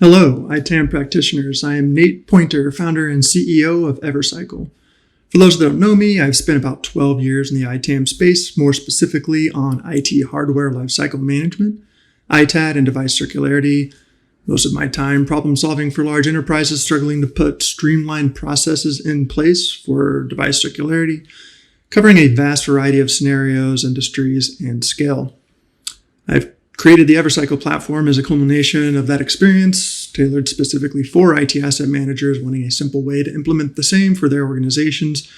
Hello, ITAD practitioners. I am Nate Poynter, founder and CEO of Evercycle. For those that don't know me, I've spent about 12 years in the ITAD space, more specifically on IT hardware lifecycle management, ITAD, and device circularity. Most of my time problem solving for large enterprises struggling to put streamlined processes in place for device circularity, covering a vast variety of scenarios, industries, and scale. I've created the Evercycle platform as a culmination of that experience, tailored specifically for IT asset managers wanting a simple way to implement the same for their organizations.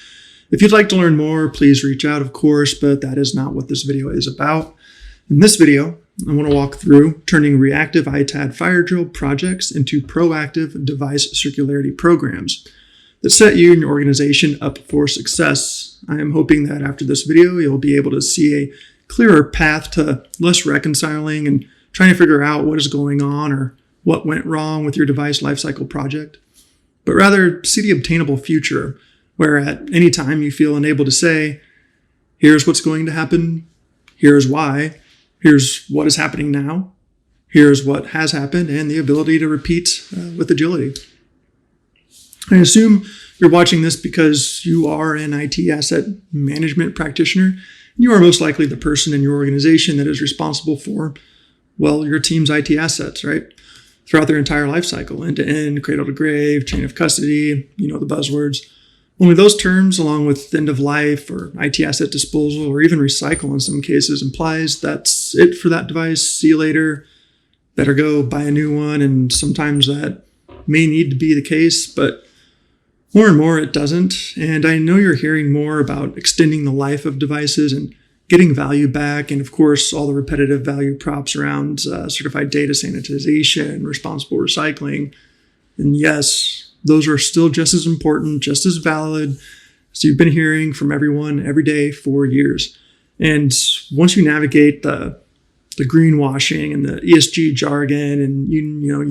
If you'd like to learn more, please reach out, of course, but that is not what this video is about. In this video, I want to walk through turning reactive ITAD fire drill projects into proactive device circularity programs that set you and your organization up for success. I am hoping that after this video, you'll be able to see a clearer path to less reconciling and trying to figure out what is going on or what went wrong with your device lifecycle project, but rather see the obtainable future where at any time you feel unable to say, here's what's going to happen, here's why, here's what is happening now, here's what has happened, and the ability to repeat with agility. I assume you're watching this because you are an IT asset management practitioner. You are most likely the person in your organization that is responsible for, well, your team's IT assets, right? Throughout their entire life cycle, end-to-end, cradle to grave, chain of custody, you know the buzzwords. Only those terms, along with end of life or IT asset disposal or even recycle in some cases, implies that's it for that device. See you later. Better go buy a new one. And sometimes that may need to be the case, but more and more it doesn't. And I know you're hearing more about extending the life of devices and getting value back. And of course, all the repetitive value props around certified data sanitization, responsible recycling. And yes, those are still just as important, just as valid as you've been hearing from everyone every day for years. And once you navigate the greenwashing and the ESG jargon, and you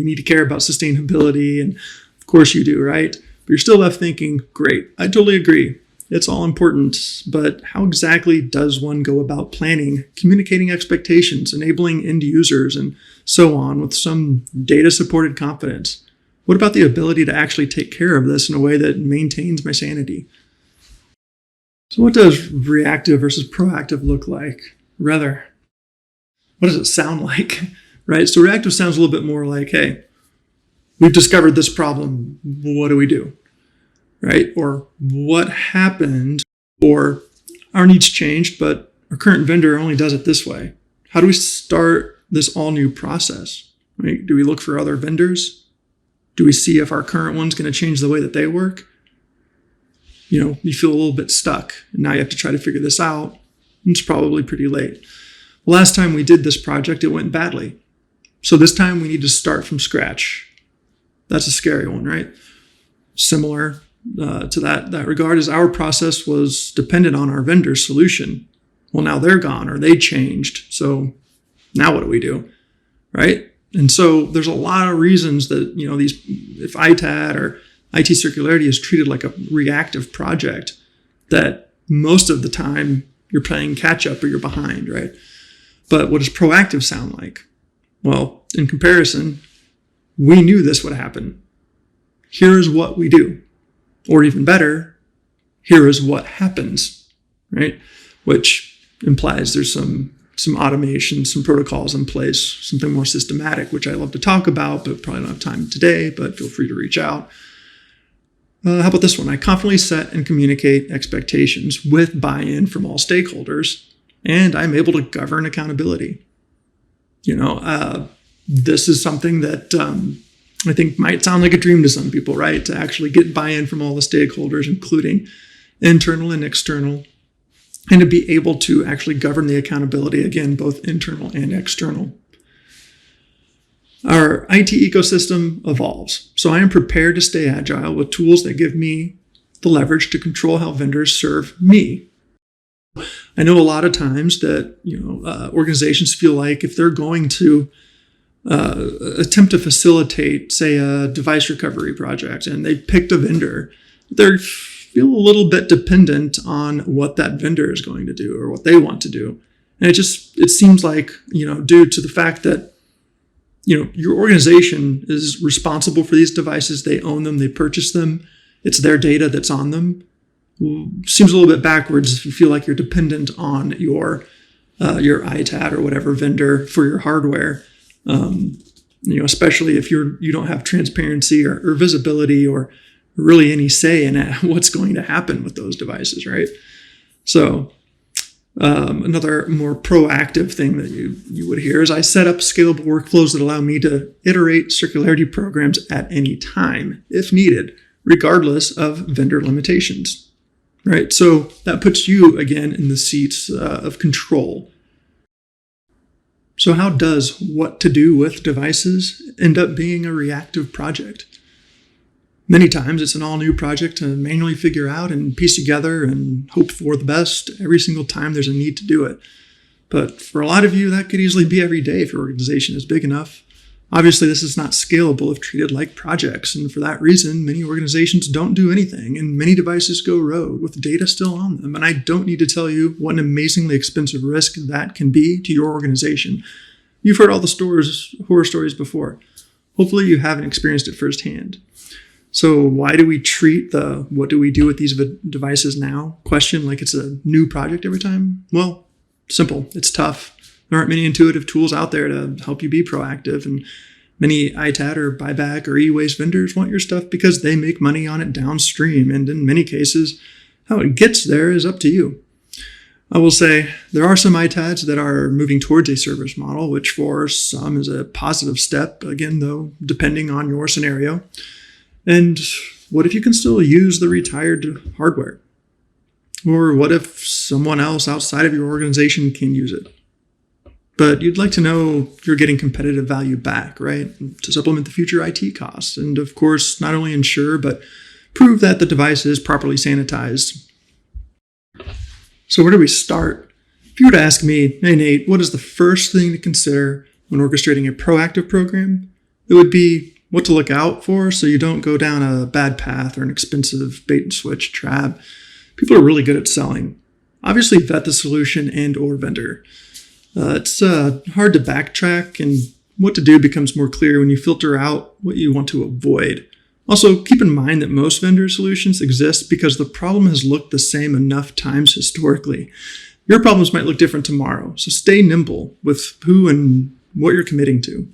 need to care about sustainability, and of course you do, right? But you're still left thinking, great, I totally agree. It's all important, but how exactly does one go about planning, communicating expectations, enabling end users, and so on with some data-supported confidence? What about the ability to actually take care of this in a way that maintains my sanity? So what does reactive versus proactive look like? Rather, what does it sound like, right? So reactive sounds a little bit more like, hey, we've discovered this problem. What do we do? Right? Or what happened? Or our needs changed, but our current vendor only does it this way. How do we start this all new process? Right? Do we look for other vendors? Do we see if our current one's going to change the way that they work? You feel a little bit stuck, and now you have to try to figure this out. It's probably pretty late. The last time we did this project, it went badly. So this time we need to start from scratch. That's a scary one, right? Similar to that regard is our process was dependent on our vendor's solution. Well, now they're gone or they changed. So now what do we do, right? And so there's a lot of reasons that, if ITAD or IT circularity is treated like a reactive project, that most of the time you're playing catch up or you're behind, right? But what does proactive sound like? Well, in comparison, we knew this would happen. Here's what we do. Or even better, here is what happens, right? Which implies there's some automation, some protocols in place, something more systematic, which I love to talk about, but probably don't have time today, but feel free to reach out. How about this one? I confidently set and communicate expectations with buy-in from all stakeholders, and I'm able to govern accountability. This is something that I think might sound like a dream to some people, right? To actually get buy-in from all the stakeholders, including internal and external, and to be able to actually govern the accountability, again, both internal and external. Our IT ecosystem evolves, so I am prepared to stay agile with tools that give me the leverage to control how vendors serve me. I know a lot of times that organizations feel like if they're going to attempt to facilitate, say, a device recovery project, and they picked a vendor, they feel a little bit dependent on what that vendor is going to do or what they want to do. And it seems like, due to the fact that your organization is responsible for these devices. They own them, they purchase them. It's their data that's on them. Seems a little bit backwards if you feel like you're dependent on your ITAD or whatever vendor for your hardware. Especially if you don't have transparency or visibility or really any say in what's going to happen with those devices, right? So another more proactive thing that you would hear is I set up scalable workflows that allow me to iterate circularity programs at any time, if needed, regardless of vendor limitations, right? So that puts you, again, in the seats of control. So how does what to do with devices end up being a reactive project? Many times it's an all-new project to manually figure out and piece together and hope for the best every single time there's a need to do it. But for a lot of you, that could easily be every day if your organization is big enough. Obviously, this is not scalable if treated like projects, and for that reason, many organizations don't do anything, and many devices go rogue with data still on them. And I don't need to tell you what an amazingly expensive risk that can be to your organization. You've heard all the horror stories before. Hopefully, you haven't experienced it firsthand. So why do we treat the what do we do with these devices now question like it's a new project every time? Well, simple. It's tough. There aren't many intuitive tools out there to help you be proactive, and many ITAD or buyback or e-waste vendors want your stuff because they make money on it downstream, and in many cases, how it gets there is up to you. I will say there are some ITADs that are moving towards a service model, which for some is a positive step, again, though, depending on your scenario. And what if you can still use the retired hardware? Or what if someone else outside of your organization can use it? But you'd like to know you're getting competitive value back, right? To supplement the future IT costs. And of course, not only ensure, but prove that the device is properly sanitized. So where do we start? If you were to ask me, hey Nate, what is the first thing to consider when orchestrating a proactive program? It would be what to look out for so you don't go down a bad path or an expensive bait and switch trap. People are really good at selling. Obviously, vet the solution and or vendor. It's hard to backtrack, and what to do becomes more clear when you filter out what you want to avoid. Also, keep in mind that most vendor solutions exist because the problem has looked the same enough times historically. Your problems might look different tomorrow, so stay nimble with who and what you're committing to.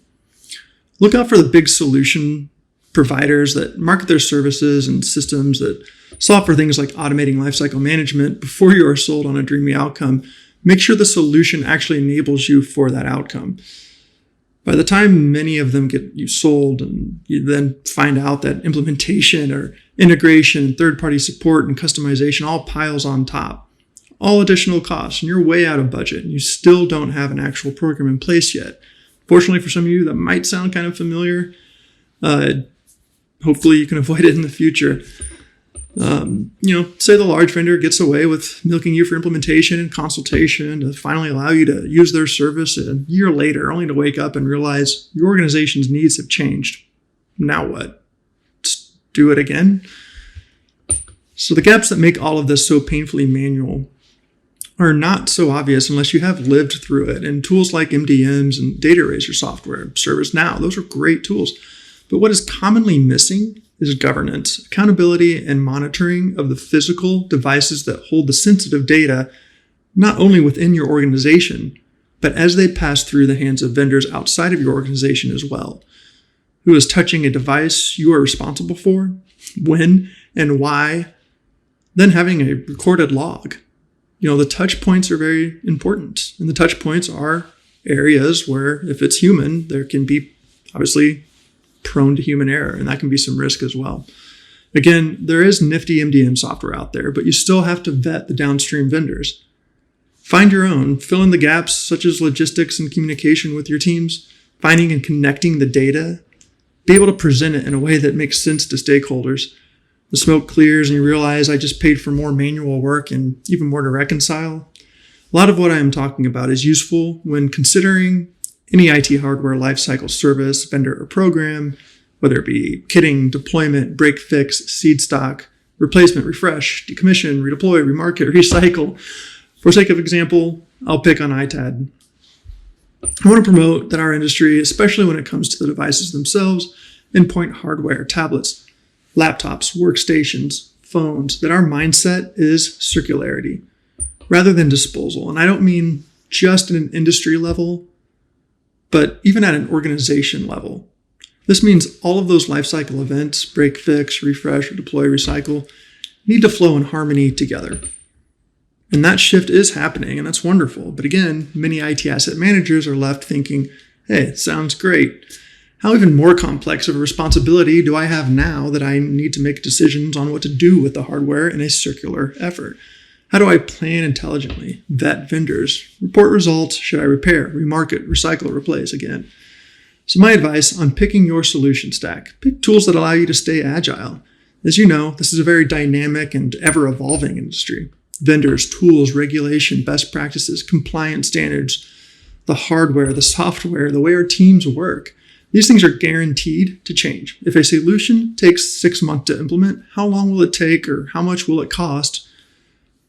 Look out for the big solution providers that market their services and systems that solve for things like automating lifecycle management before you are sold on a dreamy outcome. Make sure the solution actually enables you for that outcome. By the time many of them get you sold and you then find out that implementation or integration, third-party support, and customization all piles on top, all additional costs, and you're way out of budget, and you still don't have an actual program in place yet. Fortunately for some of you, that might sound kind of familiar. Hopefully you can avoid it in the future. Say the large vendor gets away with milking you for implementation and consultation to finally allow you to use their service a year later, only to wake up and realize your organization's needs have changed. Now what? Just do it again? So the gaps that make all of this so painfully manual are not so obvious unless you have lived through it. And tools like MDMs and data eraser software, ServiceNow, those are great tools. But what is commonly missing is governance, accountability, and monitoring of the physical devices that hold the sensitive data, not only within your organization, but as they pass through the hands of vendors outside of your organization as well. Who is touching a device you are responsible for, when and why, then having a recorded log. The touch points are very important. And the touch points are areas where, if it's human, there can be obviously prone to human error, and that can be some risk as well. Again, there is nifty MDM software out there, but you still have to vet the downstream vendors. Find your own, fill in the gaps such as logistics and communication with your teams, finding and connecting the data, be able to present it in a way that makes sense to stakeholders. The smoke clears and you realize I just paid for more manual work and even more to reconcile. A lot of what I am talking about is useful when considering any IT hardware lifecycle service, vendor, or program, whether it be kitting, deployment, break fix, seed stock, replacement, refresh, decommission, redeploy, remarket, recycle. For sake of example, I'll pick on ITAD. I want to promote that our industry, especially when it comes to the devices themselves, endpoint hardware, tablets, laptops, workstations, phones, that our mindset is circularity rather than disposal. And I don't mean just at an industry level, but even at an organization level. This means all of those lifecycle events, break, fix, refresh, deploy, recycle, need to flow in harmony together. And that shift is happening, and that's wonderful. But again, many IT asset managers are left thinking, hey, it sounds great. How even more complex of a responsibility do I have now that I need to make decisions on what to do with the hardware in a circular effort? How do I plan intelligently, vet vendors, report results? Should I repair, remarket, recycle, replace again? So my advice on picking your solution stack, pick tools that allow you to stay agile. As you know, this is a very dynamic and ever-evolving industry. Vendors, tools, regulation, best practices, compliance standards, the hardware, the software, the way our teams work. These things are guaranteed to change. If a solution takes 6 months to implement, how long will it take or how much will it cost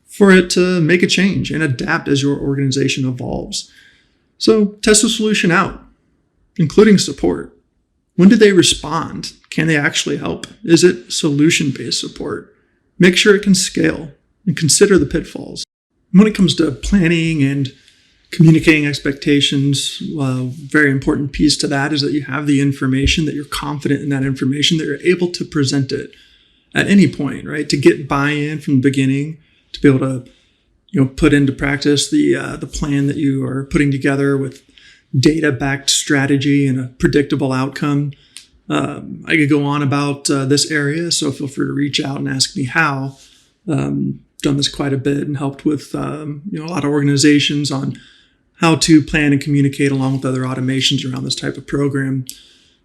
for it to make a change and adapt as your organization evolves? So test the solution out, including support. When do they respond? Can they actually help? Is it solution-based support? Make sure it can scale and consider the pitfalls. When it comes to planning and communicating expectations, a very important piece to that is that you have the information, that you're confident in that information, that you're able to present it at any point, right? To get buy-in from the beginning, to be able to, put into practice the plan that you are putting together with data-backed strategy and a predictable outcome. I could go on about this area, so feel free to reach out and ask me how. Done this quite a bit and helped with a lot of organizations on how to plan and communicate along with other automations around this type of program.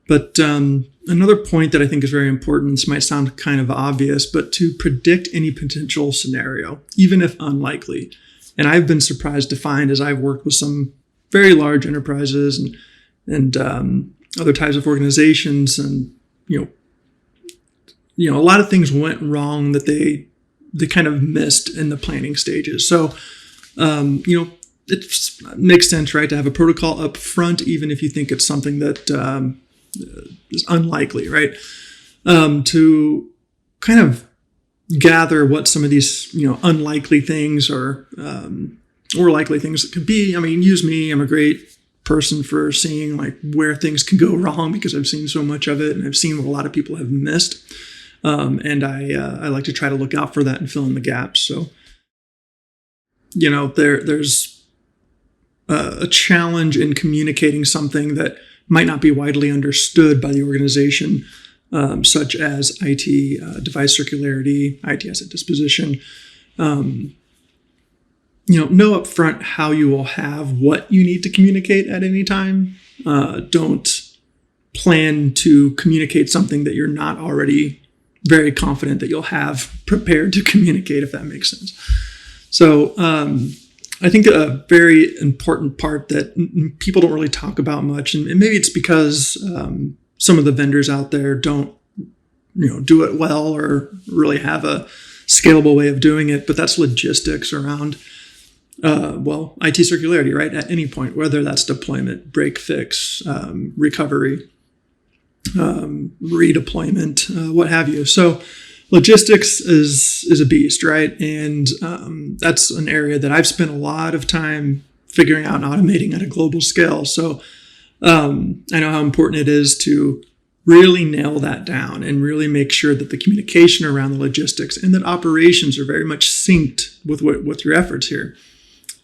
But another point that I think is very important, this might sound kind of obvious, but to predict any potential scenario, even if unlikely. And I've been surprised to find, as I've worked with some very large enterprises and other types of organizations, and a lot of things went wrong that they kind of missed in the planning stages. So, it makes sense, right, to have a protocol up front, even if you think it's something that is unlikely, right? To kind of gather what some of these, unlikely things or likely things it could be. I mean, use me. I'm a great person for seeing like where things can go wrong because I've seen so much of it and I've seen what a lot of people have missed. And I like to try to look out for that and fill in the gaps. So, there's a challenge in communicating something that might not be widely understood by the organization, such as IT device circularity, IT asset disposition. Know upfront how you will have what you need to communicate at any time. Don't plan to communicate something that you're not already very confident that you'll have prepared to communicate, if that makes sense. So I think a very important part that people don't really talk about much, and maybe it's because some of the vendors out there don't do it well or really have a scalable way of doing it, but that's logistics around IT circularity, right? At any point, whether that's deployment, break, fix, recovery, redeployment, what have you. So logistics is a beast, right? And that's an area that I've spent a lot of time figuring out and automating at a global scale. So I know how important it is to really nail that down and really make sure that the communication around the logistics and that operations are very much synced with your efforts here.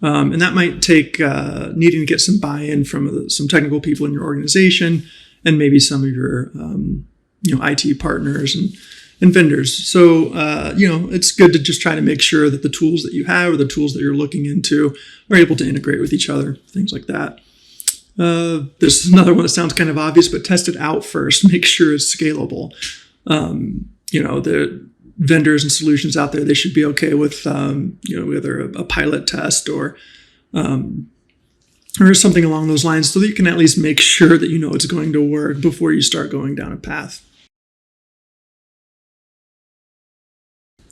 And that might take needing to get some buy-in from some technical people in your organization and maybe some of your IT partners and vendors. So, it's good to just try to make sure that the tools that you have or the tools that you're looking into are able to integrate with each other, things like that. This is another one that sounds kind of obvious, but test it out first. Make sure it's scalable. The vendors and solutions out there, they should be okay with, whether a pilot test or something along those lines, so that you can at least make sure that it's going to work before you start going down a path.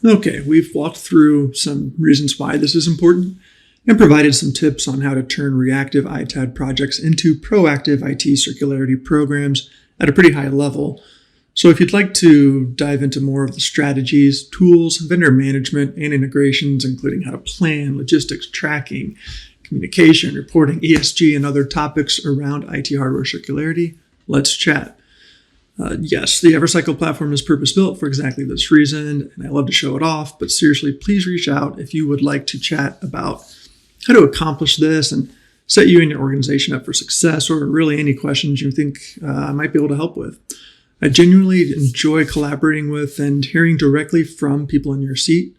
Okay, we've walked through some reasons why this is important. and provided some tips on how to turn reactive ITAD projects into proactive IT circularity programs at a pretty high level. So if you'd like to dive into more of the strategies, tools, vendor management, and integrations, including how to plan, logistics, tracking, communication, reporting, ESG, and other topics around IT hardware circularity, let's chat. Yes, the Evercycle platform is purpose-built for exactly this reason, and I love to show it off, but seriously, please reach out if you would like to chat about how to accomplish this and set you and your organization up for success, or really any questions you think I might be able to help with. I genuinely enjoy collaborating with and hearing directly from people in your seat.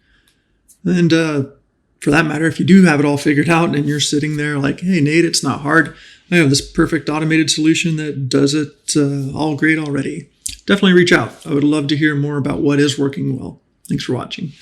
And for that matter, if you do have it all figured out and you're sitting there like, hey, Nate, it's not hard. I have this perfect automated solution that does it all great already. Definitely reach out. I would love to hear more about what is working well. Thanks for watching.